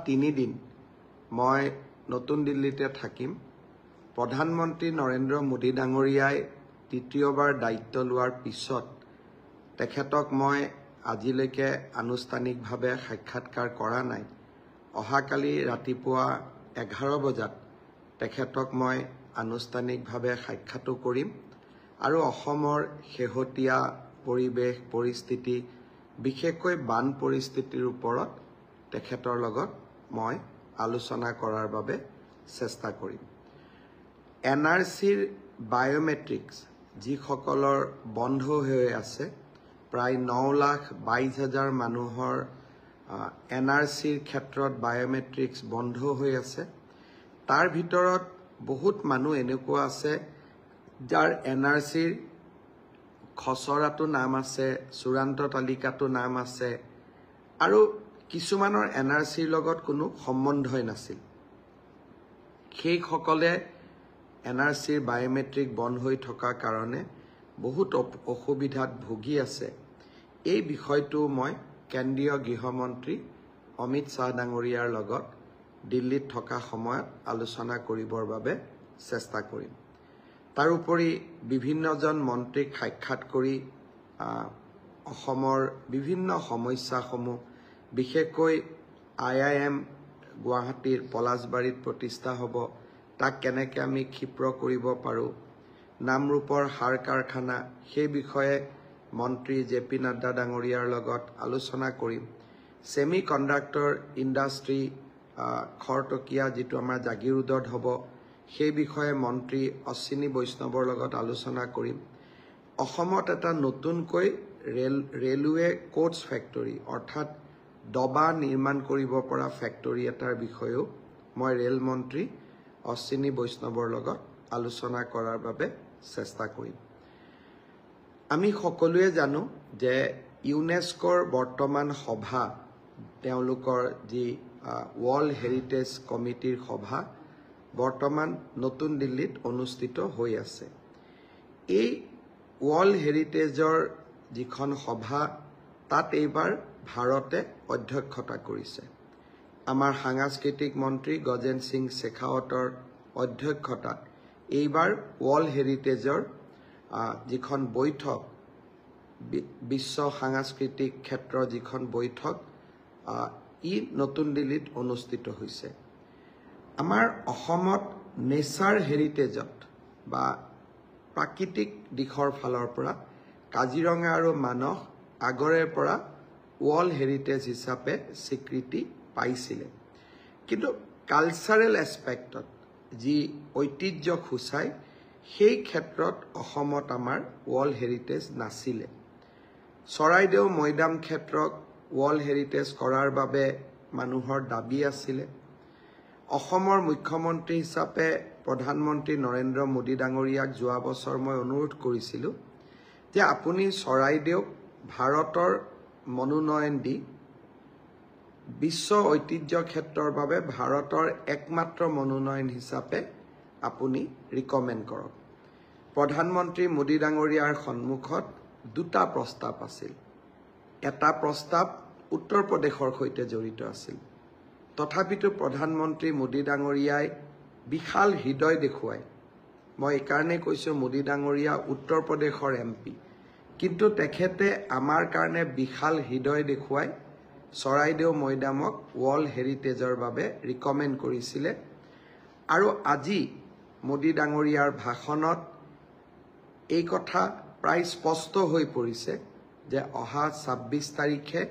3 দিন মই নতুন দিল্লীতে থাকিম। প্ৰধানমন্ত্ৰী নৰেন্দ্ৰ মোদী ডাঙৰীয়াই তৃতীয়বাৰ দায়িত্ব লোৱাৰ পিছত তেখেতক মই আজিলৈকে আনুষ্ঠানিকভাৱে সাক্ষাৎকাৰ কৰা নাই। অহাকালি ৰাতিপুৱা 11 বজাত তেখেতক মই আনুষ্ঠানিকভাৱে সাক্ষাৎও কৰিম আৰু অসমৰ শেহতীয়া পৰিৱেশ পৰিস্থিতি বিশেষকৈ বান পৰিস্থিতিৰ ওপৰত তেখেতৰ লগত মই আলোচনা কৰাৰ বাবে চেষ্টা কৰিম। NRCৰ বায়োমেট্ৰিক্স যিসকলৰ বন্ধ হৈ আছে, প্ৰায় 9,22,000 মানুহৰ NRCৰ ক্ষেত্ৰত বায়োমেট্ৰিক্স বন্ধ হৈ আছে। তাৰ ভিতৰত বহুত মানুহ এনেকুৱা আছে যাৰ NRCৰ খচৰাটো নাম আছে, চূড়ান্ত তালিকাটো নাম আছে আৰু কিছুমানৰ NRCৰ লগত কোনো সম্বন্ধই নাছিল। সেইসকলে NRCৰ বায়োমেট্ৰিক বন্ধ হৈ থকাৰ কাৰণে বহুত অসুবিধাত ভুগি আছে। এই বিষয়টো মই কেন্দ্ৰীয় গৃহমন্ত্ৰী অমিত শ্বাহ ডাঙৰীয়াৰ লগত দিল্লীত থকা সময়ত আলোচনা কৰিবৰ বাবে চেষ্টা কৰিম। তাৰোপৰি বিভিন্নজন মন্ত্ৰীক সাক্ষাৎ কৰি অসমৰ বিভিন্ন সমস্যাসমূহ বিশেষকৈ IIM গুৱাহাটীৰ পলাশবাৰীত প্ৰতিষ্ঠা হ'ব, তাক কেনেকৈ আমি ক্ষীপ্ৰ কৰিব পাৰোঁ, নামৰূপৰ সাৰ কাৰখানা সেই বিষয়ে মন্ত্ৰী JP নাড্ডা ডাঙৰীয়াৰ লগত আলোচনা কৰিম। ছেমি কণ্ডাক্টৰ ইণ্ডাষ্ট্ৰী খৰতকীয়া যিটো আমাৰ জাগিৰোডত হ'ব সেই বিষয়ে মন্ত্ৰী অশ্বিনী বৈষ্ণৱৰ লগত আলোচনা কৰিম। অসমত এটা নতুনকৈ ৰেলৱে কোচ ফেক্টৰী অৰ্থাৎ ডবা নিৰ্মাণ কৰিব পৰা ফেক্টৰী এটাৰ বিষয়েও মই ৰেল মন্ত্ৰী অশ্বিনী বৈষ্ণৱৰ লগত আলোচনা কৰাৰ বাবে চেষ্টা কৰিম। আমি সকলোৱে জানো যে ইউনেস্কোৰ বৰ্তমান সভা, তেওঁলোকৰ যি ৱৰ্ল্ড হেৰিটেজ কমিটিৰ সভা বৰ্তমান নতুন দিল্লীত অনুষ্ঠিত হৈ আছে। এই ৱৰ্ল্ড হেৰিটেজৰ যিখন সভা, তাত এইবাৰ ভাৰতে অধ্যক্ষতা কৰিছে। আমাৰ সাংস্কৃতিক মন্ত্ৰী গজেন সিং শেখাৱতৰ অধ্যক্ষতাত এইবাৰ ৱৰ্ল্ড হেৰিটেজৰ যিখন বৈঠক, বিশ্ব সাংস্কৃতিক ক্ষেত্ৰৰ যিখন বৈঠক, ই নতুন দিল্লীত অনুষ্ঠিত হৈছে। আমাৰ অসমত নেচাৰ হেৰিটেজত বা প্ৰাকৃতিক দিশৰ ফালৰ পৰা কাজিৰঙা আৰু মানস আগৰে পৰা ৱৰ্ল্ড হেৰিটেজ হিচাপে স্বীকৃতি পাইছিলে। কিন্তু কালচাৰেল এছপেক্টত যি ঐতিহ্য সূচায় সেই ক্ষেত্ৰত অসমত আমাৰ ৱৰ্ল্ড হেৰিটেজ নাছিলে। চৰাইদেউ মৈদাম ক্ষেত্ৰক ৱৰ্ল্ড হেৰিটেজ কৰাৰ বাবে মানুহৰ দাবী আছিলে। অসমৰ মুখ্যমন্ত্ৰী হিচাপে প্ৰধানমন্ত্ৰী নৰেন্দ্ৰ মোদী ডাঙৰীয়াক যোৱা বছৰ মই অনুৰোধ কৰিছিলোঁ যে আপুনি চৰাইদেউক ভাৰতৰ মনোনয়ন দি বিশ্ব ঐতিহ্য ক্ষেত্ৰৰ বাবে ভাৰতৰ একমাত্ৰ মনোনয়ন হিচাপে আপুনি ৰিকমেণ্ড কৰক। প্ৰধানমন্ত্ৰী মোদী ডাঙৰীয়াৰ সন্মুখত দুটা প্ৰস্তাৱ আছিল। এটা প্ৰস্তাৱ উত্তৰ প্ৰদেশৰ সৈতে জড়িত আছিল। তথাপিতো প্ৰধানমন্ত্ৰী মোদী ডাঙৰীয়াই বিশাল হৃদয় দেখুৱাই, মই এইকাৰণে কৈছোঁ মোদী ডাঙৰীয়া উত্তৰ প্ৰদেশৰ MP, কিন্তু তেখেতে আমাৰ কাৰণে বিশাল হৃদয় দেখুৱাই চৰাইদেউ মৈদামক ৱৰ্ল্ড হেৰিটেজৰ বাবে ৰিকমেণ্ড কৰিছিলে। আৰু আজি মোদী ডাঙৰীয়াৰ ভাষণত এই কথা প্ৰায় স্পষ্ট হৈ পৰিছে যে অহা 26 তাৰিখে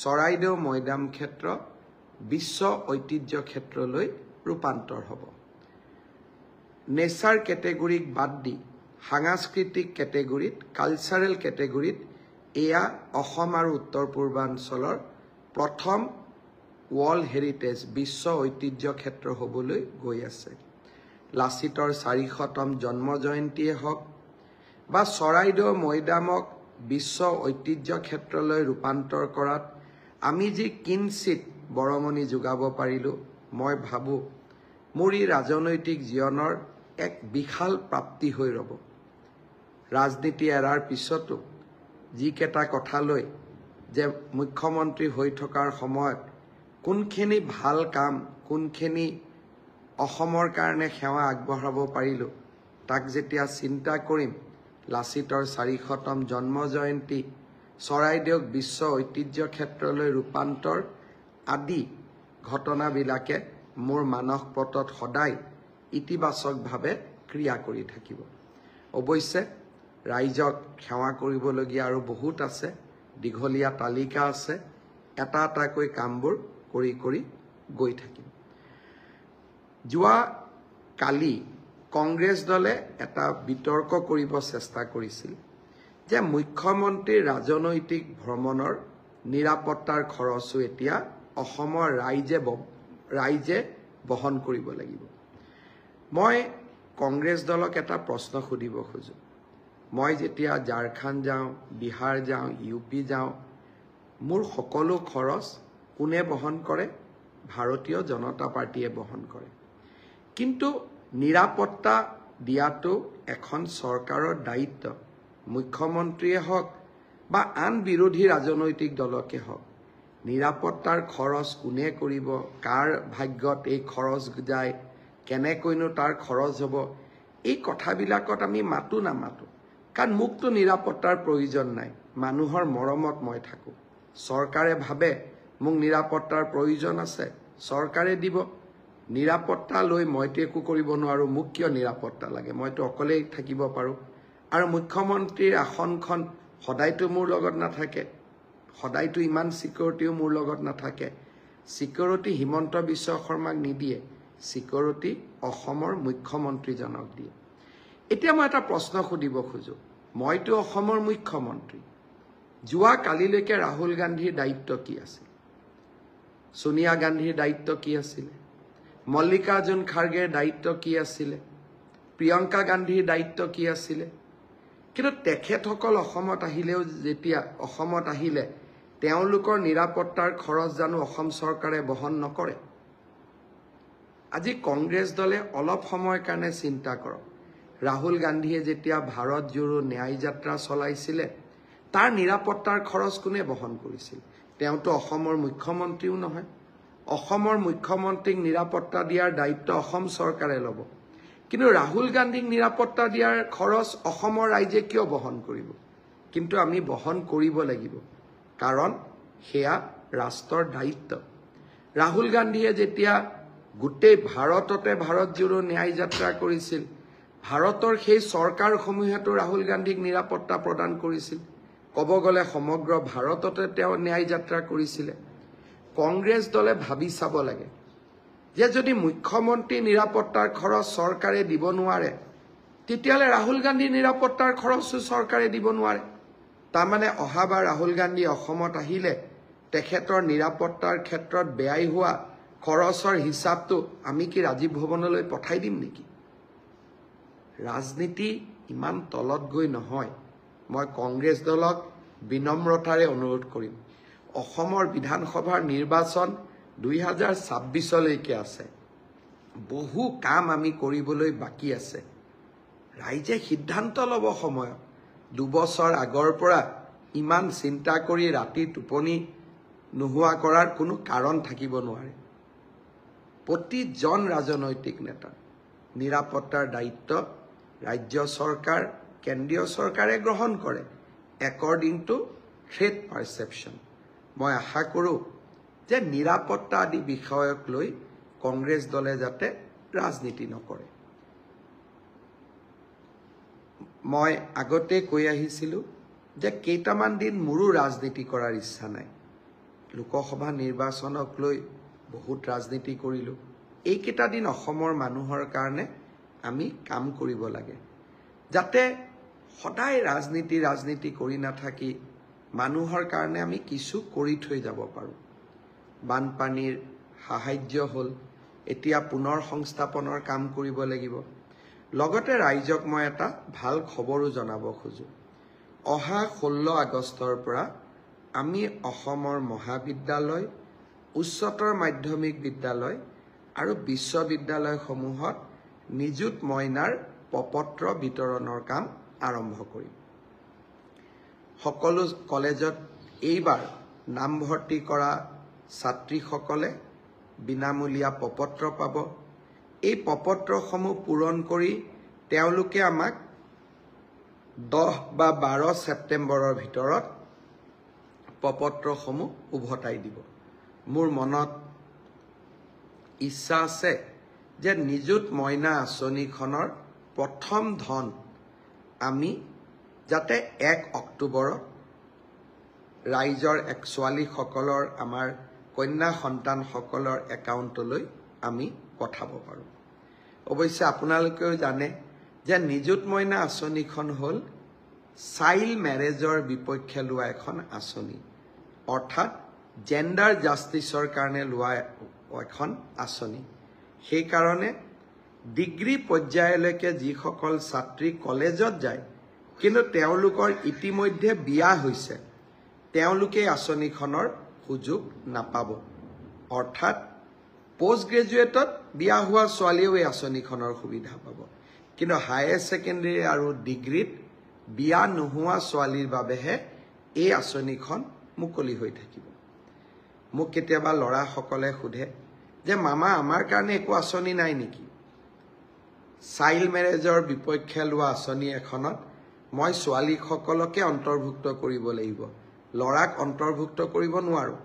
চৰাইদেউ মৈদাম ক্ষেত্ৰ বিশ্ব ঐতিহ্য ক্ষেত্ৰলৈ ৰূপান্তৰ হ'ব। নেচাৰ কেটেগৰীক বাদ দি সাংস্কৃতিক কেটেগৰীত, কালচাৰেল কেটেগৰীত এয়া অসম আৰু উত্তৰ পূৰ্বাঞ্চলৰ প্ৰথম ৱৰ্ল্ড হেৰিটেজ বিশ্ব ঐতিহ্য ক্ষেত্ৰ হ'বলৈ গৈ আছে। লাচিতৰ 400তম জন্ম জয়ন্তীয়ে হওক বা চৰাইদেউ মৈদামক বিশ্ব ঐতিহ্য ক্ষেত্ৰলৈ ৰূপান্তৰ কৰাত আমি যি কিঞ্চিত বৰঙণি যোগাব পাৰিলোঁ, মই ভাবোঁ মোৰ ই ৰাজনৈতিক জীৱনৰ এক বিশাল প্ৰাপ্তি হৈ ৰ'ব। ৰাজনীতি এৰাৰ পিছতো যিকেইটা কথালৈ যে মুখ্যমন্ত্ৰী হৈ থকাৰ সময়ত কোনখিনি ভাল কাম কোনখিনি অসমৰ কাৰণে সেৱা আগবঢ়াব পাৰিলো তাক যেতিয়া চিন্তা কৰিম লাচিতৰ 400তম জন্ম জয়ন্তী চৰাইদেউক বিশ্ব ঐতিহ্য ক্ষেত্ৰলৈ ৰূপান্তৰ আদি ঘটনাবিলাকে মোৰ মানস পটত সদায় ইতিবাচকভাৱে ক্ৰিয়া কৰি থাকিব অৱশ্যে ৰাইজক সেৱা কৰিবলগীয়া আৰু বহুত আছে দীঘলীয়া তালিকা আছে এটা এটাকৈ কামবোৰ কৰি কৰি গৈ থাকিম যোৱা কালি কংগ্ৰেছ দলে এটা বিতৰ্ক কৰিব চেষ্টা কৰিছিল যে মুখ্যমন্ত্ৰীৰ ৰাজনৈতিক ভ্ৰমণৰ নিৰাপত্তাৰ খৰচো এতিয়া অসমৰ ৰাইজে বহন কৰিব লাগিব মই কংগ্ৰেছ দলক এটা প্ৰশ্ন সুধিব খোজো মই যেতিয়া ঝাৰখণ্ড যাওঁ বিহাৰ যাওঁ ইউপি যাওঁ মোৰ সকলো খৰচ কোনে বহন কৰে ভাৰতীয় জনতা পাৰ্টিয়ে বহন কৰে কিন্তু নিৰাপত্তা দিয়াটো এখন চৰকাৰৰ দায়িত্ব মুখ্যমন্ত্ৰীয়ে হওক বা আন বিৰোধী ৰাজনৈতিক দলকে হওক নিৰাপত্তাৰ খৰচ কোনে কৰিব কাৰ ভাগ্যত এই খৰচ যায় কেনেকৈনো তাৰ খৰচ হ'ব এই কথাবিলাকত আমি মাতো নামাতো কাৰণ মুক্ত নিৰাপত্তাৰ প্ৰয়োজন নাই মানুহৰ মৰমত মই থাকো চৰকাৰে ভাবে মোক নিৰাপত্তাৰ প্ৰয়োজন আছে চৰকাৰে দিব নিৰাপত্তা লৈ মইতো একো কৰিব নোৱাৰো মোক কিয় নিৰাপত্তা লাগে মইতো অকলেই থাকিব পাৰো আৰু মুখ্যমন্ত্ৰীৰ আসনখন সদায়তো মোৰ লগত নাথাকে সদায়তো ইমান সিকিউৰিটিও মোৰ লগত নাথাকে সিকিউৰিটি হিমন্ত বিশ্ব শৰ্মাক নিদিয়ে সিকিউৰিটি অসমৰ মুখ্যমন্ত্ৰীজনক দিয়ে এতিয়া মই এটা প্ৰশ্ন সুধিব খোজো মইতো অসমৰ মুখ্যমন্ত্ৰী যোৱা কালিলৈকে ৰাহুল গান্ধীৰ দায়িত্ব কি আছিল সোনিয়া গান্ধীৰ দায়িত্ব কি আছিল মল্লিকাৰ্জুন খাৰ্গেৰ দায়িত্ব কি আছিল প্ৰিয়ংকা গান্ধীৰ দায়িত্ব কি আছিল কিন্তু তেখেতসকল অসমত আহিলেও যেতিয়া অসমত আহিলে তেওঁলোকৰ নিৰাপত্তাৰ খৰচ জানো অসম চৰকাৰে বহন নকৰে আজি কংগ্ৰেছ দলে অলপ সময়ৰ কাৰণে চিন্তা কৰক ৰাহুল গান্ধীয়ে যেতিয়া ভাৰত জোড়ো ন্যায় যাত্ৰা চলাইছিল তাৰ নিৰাপত্তাৰ খৰচ কোনে বহন কৰিছিল তেওঁতো অসমৰ মুখ্যমন্ত্ৰীও নহয় অসমৰ মুখ্যমন্ত্ৰীক নিৰাপত্তা দিয়াৰ দায়িত্ব অসম চৰকাৰে ল'ব কিন্তু ৰাহুল গান্ধীক নিৰাপত্তা দিয়াৰ খৰচ অসমৰ ৰাইজে কিয় বহন কৰিব কিন্তু আমি বহন কৰিব লাগিব কাৰণ হেয়া ৰাষ্ট্ৰৰ দায়িত্ব ৰাহুল গান্ধীয়ে যেতিয়া গোটেই ভাৰততে ভাৰত জোড়ো ন্যায় যাত্ৰা কৰিছিল ভাৰতৰ সেই চৰকাৰসমূহেতো ৰাহুল গান্ধীক নিৰাপত্তা প্ৰদান কৰিছিল ক'ব গ'লে সমগ্ৰ ভাৰততে তেওঁ ন্যায় যাত্ৰা কৰিছিল কংগ্ৰেছ দলে ভাবি চাব লাগে যে যদি মুখ্যমন্ত্ৰী নিৰাপত্তাৰ খৰচ চৰকাৰে দিব নোৱাৰে তেতিয়ালে ৰাহুল গান্ধী নিৰাপত্তাৰ খৰচো চৰকাৰে দিব নোৱাৰে তাৰমানে অহাবাৰ ৰাহুল গান্ধী অসমত আহিলে তেখেতৰ নিৰাপত্তাৰ ক্ষেত্ৰত বেয়াই হোৱা খৰচৰ হিচাপটো আমি কি ৰাজীৱ ভৱনলৈ পঠাই দিম নেকি ৰাজনীতি ইমান তলত গৈ নহয় মই কংগ্ৰেছ দলক বিনম্ৰতাৰে অনুৰোধ কৰিম অসমৰ বিধানসভাৰ নিৰ্বাচন 2026লৈকে আছে বহু কাম আমি কৰিবলৈ বাকি আছে ৰাইজে সিদ্ধান্ত ল'ব সময়ত 2 বছৰ আগৰ পৰা ইমান চিন্তা কৰি ৰাতি টোপনি নোহোৱা কৰাৰ কোনো কাৰণ থাকিব নোৱাৰে প্ৰতিজন ৰাজনৈতিক নেতা নিৰাপত্তাৰ দায়িত্ব ৰাজ্য চৰকাৰ কেন্দ্ৰীয় চৰকাৰে গ্ৰহণ কৰে একৰ্ডিং টু থ্ৰেট পাৰসেপশন মই আশা কৰো যে নিৰাপত্তা আদি বিষয়ক লৈ কংগ্ৰেছ দলে যাতে ৰাজনীতি নকৰে মই আগতে কৈ আহিছিলো যে কেইটামান দিন মোৰো ৰাজনীতি কৰাৰ ইচ্ছা নাই লোকসভা নিৰ্বাচনক লৈ বহুত ৰাজনীতি কৰিলো এইকেইটা দিন অসমৰ মানুহৰ কাৰণে আমি কাম কৰিব লাগে যাতে সদায় ৰাজনীতি কৰি নাথাকি মানুহৰ কাৰণে আমি কিছু কৰি থৈ যাব পাৰো বানপানীৰ সাহায্য হল এতিয়া পুনৰ সংস্থাপনৰ কাম কৰিব লাগিব লগতে ৰাইজক মই এটা ভাল খবৰো জনাব খোজো অহা 16 আগষ্টৰ পৰা আমি অসমৰ মহাবিদ্যালয় উচ্চতৰ মাধ্যমিক বিদ্যালয় আৰু বিশ্ববিদ্যালয়সমূহত নিযুত মইনাৰ পপত্ৰ বিতৰণৰ কাম আৰম্ভ কৰিম সকলো কলেজত এইবাৰ নামভৰ্তি কৰা ছাত্ৰীসকলে বিনামূলীয়া প্ৰপত্ৰ পাব। এই প্ৰপত্ৰসমূহ পূৰণ কৰি তেওঁলোকে আমাক 10 বা 12 ছেপ্টেম্বৰৰ ভিতৰত প্ৰপত্ৰসমূহ উভতাই দিব। মোৰ মনত ইচ্ছা আছে যে নিযুত মইনা আঁচনিখনৰ প্ৰথম ধন আমি যাতে 1 অক্টোবৰত ৰাইজৰ ছোৱালীসকলৰ আমাৰ কন্যা সন্তানসকলৰ একাউণ্টলৈ আমি পঠাব পাৰোঁ। অৱশ্যে আপোনালোকেও জানে যে নিযুত মইনা আঁচনিখন হ'ল চাইল্ড মেৰেজৰ বিপক্ষে লোৱা এখন আঁচনি, অৰ্থাৎ জেণ্ডাৰ জাষ্টিছৰ কাৰণে লোৱা এখন আঁচনি। সেইকাৰণে ডিগ্ৰী পৰ্যায়লৈকে যিসকল ছাত্ৰী কলেজত যায় কিন্তু তেওঁলোকৰ ইতিমধ্যে বিয়া হৈছে, তেওঁলোকে আঁচনিখনৰ সুযোগ নাপাব। অৰ্থাৎ পোষ্ট গ্ৰেজুৱেটত বিয়া হোৱা ছোৱালীয়েও এই আঁচনিখনৰ সুবিধা পাব, কিন্তু হায়াৰ ছেকেণ্ডেৰী আৰু ডিগ্ৰীত বিয়া নোহোৱা ছোৱালীৰ বাবেহে এই আঁচনিখন মুকলি হৈ থাকিব। মোক কেতিয়াবা ল'ৰাসকলে সোধে যে মামা আমাৰ কাৰণে একো আঁচনি নাই নেকি? চাইল্ড মেৰেজৰ বিপক্ষে লোৱা আঁচনি এখনত মই ছোৱালীসকলকে অন্তৰ্ভুক্ত কৰিব লাগিব, ল'ৰাক অন্তৰ্ভুক্ত কৰিব নোৱাৰোঁ।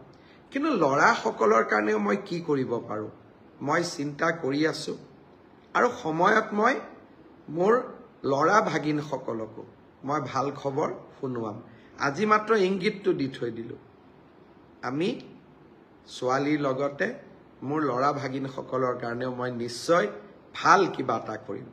কিন্তু ল'ৰাসকলৰ কাৰণেও মই কি কৰিব পাৰোঁ মই চিন্তা কৰি আছোঁ, আৰু সময়ত মই মোৰ ল'ৰা ভাগিনসকলকো মই ভাল খবৰ শুনোৱাম। আজি মাত্ৰ ইংগিতটো দি থৈ দিলোঁ, আমি ছোৱালীৰ লগতে মোৰ ল'ৰা ভাগিনসকলৰ কাৰণেও মই নিশ্চয় ভাল কিবা এটা কৰিম।